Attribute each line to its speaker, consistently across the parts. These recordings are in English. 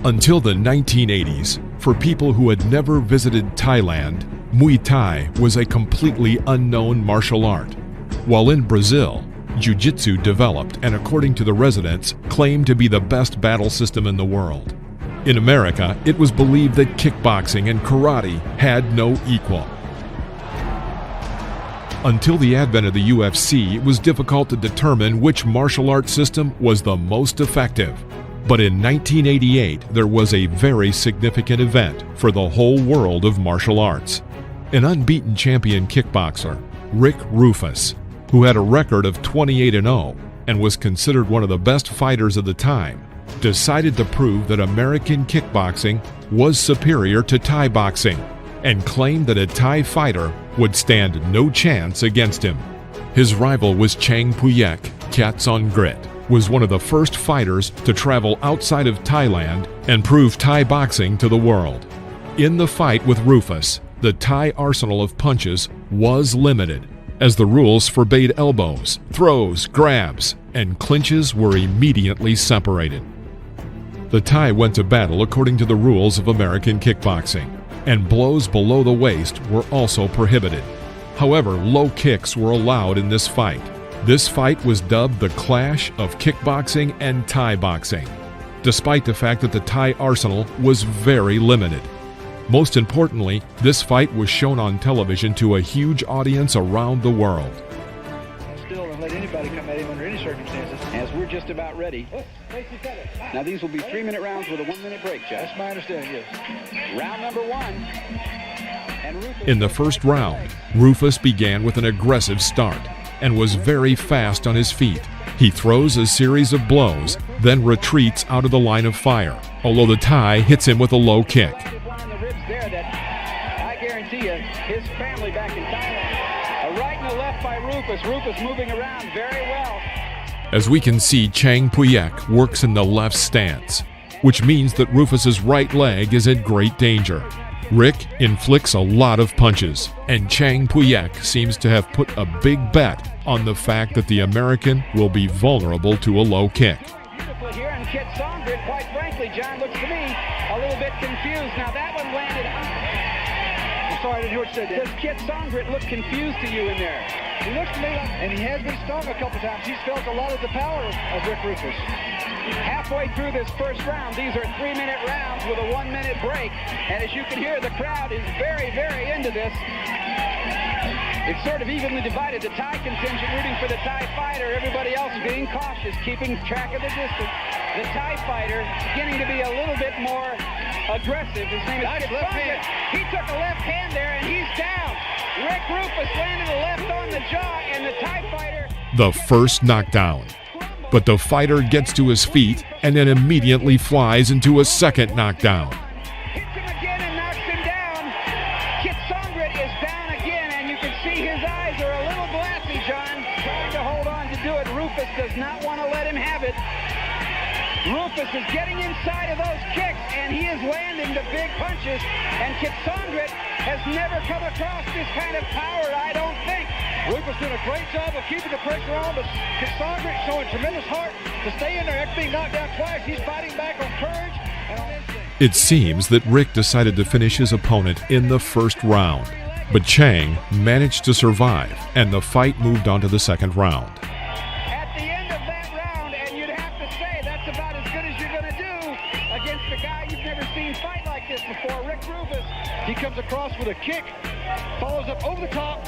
Speaker 1: Until the 1980s, for people who had never visited Thailand, Muay Thai was a completely unknown martial art. While in Brazil, Jiu-Jitsu developed and, according to the residents, claimed to be the best battle system in the world. In America, it was believed that kickboxing and karate had no equal. Until the advent of the UFC, it was difficult to determine which martial art system was the most effective. But in 1988, there was a very significant event for the whole world of martial arts. An unbeaten champion kickboxer, Rick Rufus, who had a record of 28-0 and was considered one of the best fighters of the time, decided to prove that American kickboxing was superior to Thai boxing and claimed that a Thai fighter would stand no chance against him. His rival was Chang Puyek Kyatsongrit, was one of the first fighters to travel outside of Thailand and prove Thai boxing to the world. In the fight with Rufus, the Thai arsenal of punches was limited, as the rules forbade elbows, throws, grabs, and clinches were immediately separated. The Thai went to battle according to the rules of American kickboxing, and blows below the waist were also prohibited. However, low kicks were allowed in this fight. This fight was dubbed the Clash of Kickboxing and Thai Boxing, despite the fact that the Thai arsenal was very limited. Most importantly, this fight was shown on television to a huge audience around the world.
Speaker 2: Still, don't let anybody come at him under any circumstances. As we're just about ready. Now these will be 3-minute rounds with a 1-minute break, Josh. That's my understanding, yes. Round number 1.
Speaker 1: In the first round, Rufus began with an aggressive start and was very fast on his feet. He throws a series of blows, then retreats out of the line of fire, although the Thai hits him with a low kick.
Speaker 2: I guarantee you, his family back in Thailand. A right and a left by Rufus. Rufus moving around very well.
Speaker 1: As we can see, Chang Puyek works in the left stance, which means that Rufus's right leg is in great danger. Rick inflicts a lot of punches, and Chang Puyek seems to have put a big bet on the fact that the American will be vulnerable to a low kick.
Speaker 2: Beautiful here, and Kyatsongrit, quite frankly, John, looks to me a little bit confused. Now that one landed high. I'm sorry, I didn't hear what you said. Does Kyatsongrit look confused to you in there? He looks to me like, and he has been stung a couple times. He's felt a lot of the power of Rick Rufus. Halfway through this first round, these are 3-minute rounds with a 1-minute break. And as you can hear, the crowd is very, very into this. It's sort of evenly divided. The Thai contingent rooting for the Thai fighter. Everybody else being cautious, keeping track of the distance. The Thai fighter beginning to be a little bit more aggressive. His name is Kickboxing. He took a left hand there, and he's down. Rick Rufus landed a left on the jaw, and the Thai fighter...
Speaker 1: The first knockdown. But the fighter gets to his feet and then immediately flies into a second knockdown.
Speaker 2: Hits him again and knocks him down. Kyatsongrit is down again, and you can see his eyes are a little glassy, John. Trying to hold on to do it. Rufus does not want to let him have it. Rufus is getting inside of those kicks, and he is landing the big punches. And Kyatsongrit has never come across this kind of power, I don't think.
Speaker 3: Rufus doing a great job of keeping the pressure on, but Kyatsongrit showing tremendous heart to stay in there after being knocked down twice. He's fighting back on courage and on instinct.
Speaker 1: It seems that Rick decided to finish his opponent in the first round, but Chang managed to survive, and the fight moved on to the second round.
Speaker 2: At the end of that round, and you'd have to say that's about as good as you're going to do against a guy you've never seen fight like this before, Rick Rufus.
Speaker 3: He comes across with a kick, follows up over the top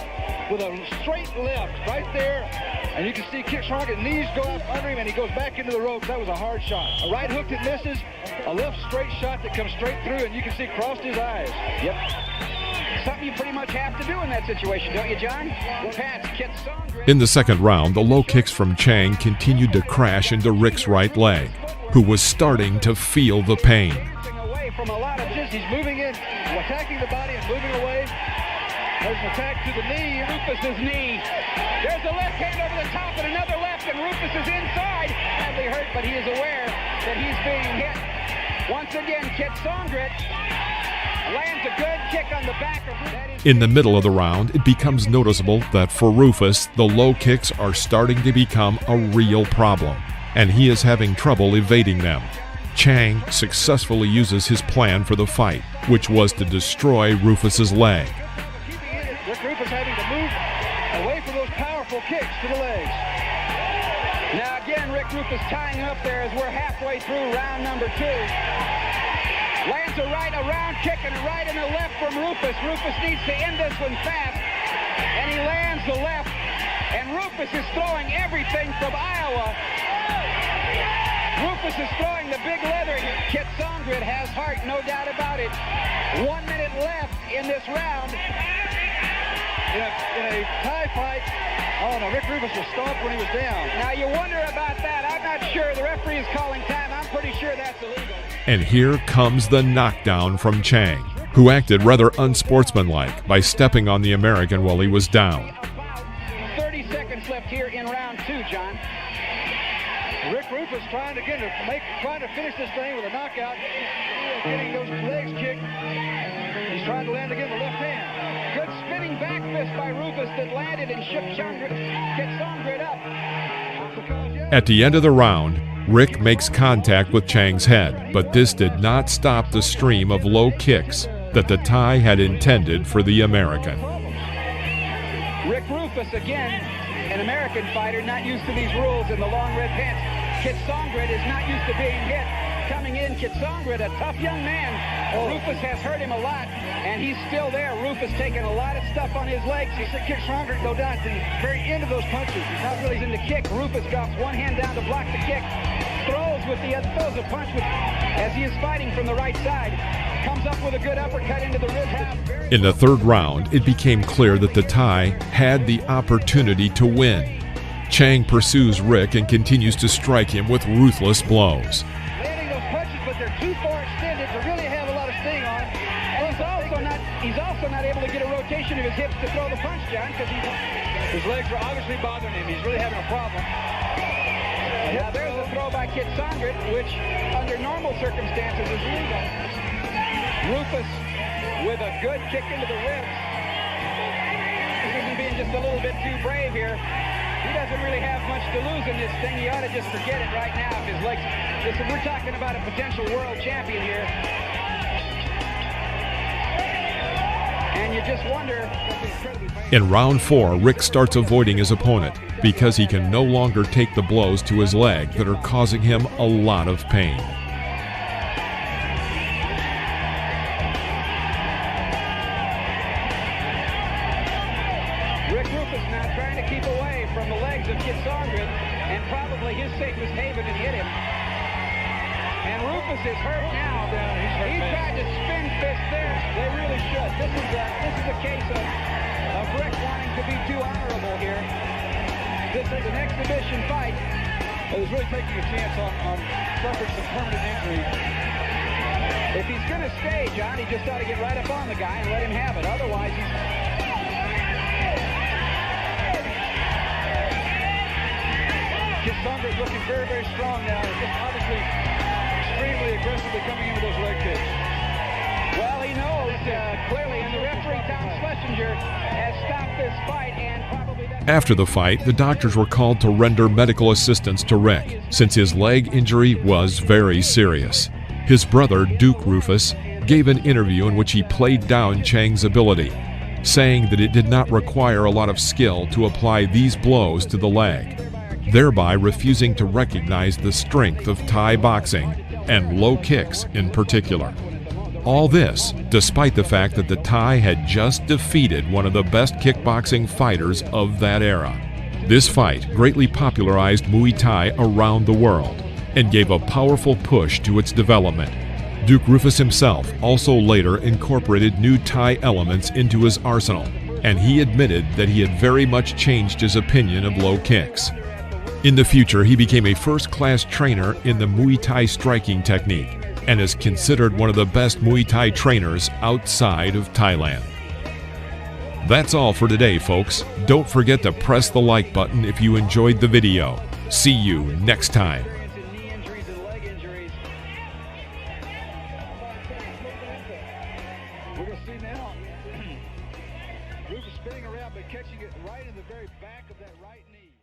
Speaker 3: with a straight left right there, and you can see Kyatsongrit's knees go out under him, and he goes back into the ropes. That was a hard shot. A right hook that misses, a left straight shot that comes straight through, and you can see crossed his eyes.
Speaker 2: Yep. Something you pretty much have to do in that situation, don't you, John? Pat's Kyatsongrit.
Speaker 1: In the second round, the low kicks from Chang continued to crash into Rick's right leg, who was starting to feel the pain.
Speaker 2: Away from a lot of
Speaker 3: He's moving in, attacking the body and moving away. There's an attack to the knee.
Speaker 2: Rufus's knee. There's a left hand over the top and another left, and Rufus is inside. Badly hurt, but he is aware that he's being hit. Once again, Kyatsongrit lands a good kick on the back of Rufus.
Speaker 1: In the middle of the round, it becomes noticeable that for Rufus, the low kicks are starting to become a real problem, and he is having trouble evading them. Chang successfully uses his plan for the fight, which was to destroy Rufus's leg.
Speaker 3: Rick Rufus having to move away from those powerful kicks to the legs.
Speaker 2: Now again, Rick Rufus tying up there as we're halfway through round number 2. Lands a round kick and a right and a left from Rufus. Rufus needs to end this one fast, and he lands the left, and Rufus is throwing everything from Iowa. Rufus is throwing the big leather. Kit Songrid has heart, no doubt about it. 1 minute left in this round.
Speaker 3: In a tie fight, oh no, Rick Rufus was stopped when he was down.
Speaker 2: Now you wonder about that. I'm not sure. The referee is calling time. I'm pretty sure that's illegal.
Speaker 1: And here comes the knockdown from Chang, who acted rather unsportsmanlike by stepping on the American while he was down.
Speaker 2: 30 seconds left here in round 2, John.
Speaker 3: Rick Rufus trying to finish this thing with a knockout, getting those legs kicked. He's trying to land again with the left hand.
Speaker 2: Good spinning back fist by Rufus that landed and shook Kit Songrid up.
Speaker 1: At the end of the round, Rick makes contact with Chang's head, but this did not stop the stream of low kicks that the Thai had intended for the American.
Speaker 2: Rick Rufus again, an American fighter, not used to these rules in the long red pants. Kit Songrid is not used to being hit. Coming in, Kit Songrid, a tough young man. Rufus has hurt him a lot, and he's still there. Rufus taking a lot of stuff on his legs.
Speaker 3: He said Kit Songrid go down to the very end of those punches.
Speaker 2: He's not really in the kick. Rufus drops one hand down to block the kick. Throws a punch as he is fighting from the right side. Comes up with a good uppercut into the ribs.
Speaker 1: In the third round, it became clear that the Thai had the opportunity to win. Chang pursues Rick and continues to strike him with ruthless blows.
Speaker 3: Landing those punches, but they're too far extended to really have a lot of sting on.
Speaker 2: And he's also not able to get a rotation of his hips to throw the punch, John, because
Speaker 3: his legs are obviously bothering him. He's really having a problem.
Speaker 2: Now there's a throw by Kit Songrid, which under normal circumstances is legal. Rufus with a good kick into the ribs. This isn't being just a little bit too brave here. He doesn't really have much to lose in this thing. He ought to just forget it right now if his legs. Listen, we're talking about a potential world champion here. And you just wonder.
Speaker 1: In round 4, Rick starts avoiding his opponent because he can no longer take the blows to his leg that are causing him a lot of pain.
Speaker 2: Rick Rufus now trying to keep away from the legs of Kit Songrid, and probably his safest haven to hit him. And Rufus is hurt now. He tried to spin fist there. They really should. This is a case of Rick wanting to be too honorable here. This is an exhibition fight.
Speaker 3: He was really taking a chance on suffering some permanent injury.
Speaker 2: If he's going to stay, John, he just ought to get right up on the guy and let him have it. Otherwise,
Speaker 3: Kit Songrid looking very, very strong now. Just obviously extremely aggressively coming into those leg kicks.
Speaker 2: Well, he knows clearly, and the referee, Tom Schlesinger, has stopped this fight, and probably that...
Speaker 1: After the fight, the doctors were called to render medical assistance to Rick, since his leg injury was very serious. His brother, Duke Rufus, gave an interview in which he played down Chang's ability, saying that it did not require a lot of skill to apply these blows to the leg, thereby refusing to recognize the strength of Thai boxing and low kicks in particular. All this despite the fact that the Thai had just defeated one of the best kickboxing fighters of that era. This fight greatly popularized Muay Thai around the world and gave a powerful push to its development. Duke Rufus himself also later incorporated new Thai elements into his arsenal, and he admitted that he had very much changed his opinion of low kicks. In the future, he became a first-class trainer in the Muay Thai striking technique and is considered one of the best Muay Thai trainers outside of Thailand. That's all for today, folks. Don't forget to press the like button if you enjoyed the video. See you next time.